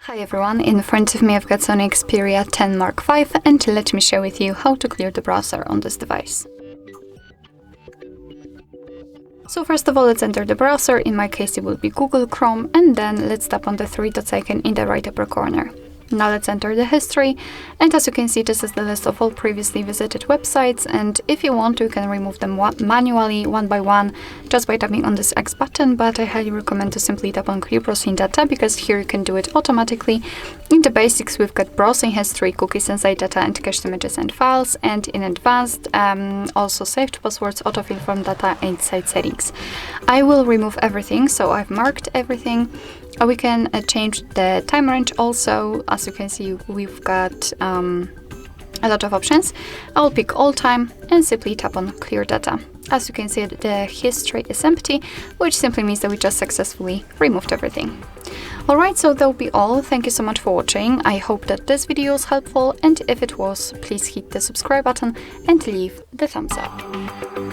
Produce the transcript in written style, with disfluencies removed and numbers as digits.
Hi everyone, in front of me I've got SONY Xperia 10 Mark V and let me share with you how to clear the browser on this device. So first of all, let's enter the browser. In my case it will be Google Chrome, and then let's tap on the three dots icon in the right upper corner. Now let's enter the history, and as you can see, this is the list of all previously visited websites, and if you want, you can remove them manually, one by one, just by tapping on this X button, but I highly recommend to simply tap on Clear Browsing Data, because here you can do it automatically. In the basics, we've got browsing history, cookies and site data, and cached images and files, and in advanced, also saved passwords, autofill from data, and site settings. I will remove everything, so I've marked everything. We can change the time range also. As you can see, we've got a lot of options. I will pick all time and simply tap on clear data. As you can see, the history is empty, which simply means that we just successfully removed everything. Alright, so that will be all. Thank you so much for watching. I hope that this video was helpful, and if it was, please hit the subscribe button and leave the thumbs up.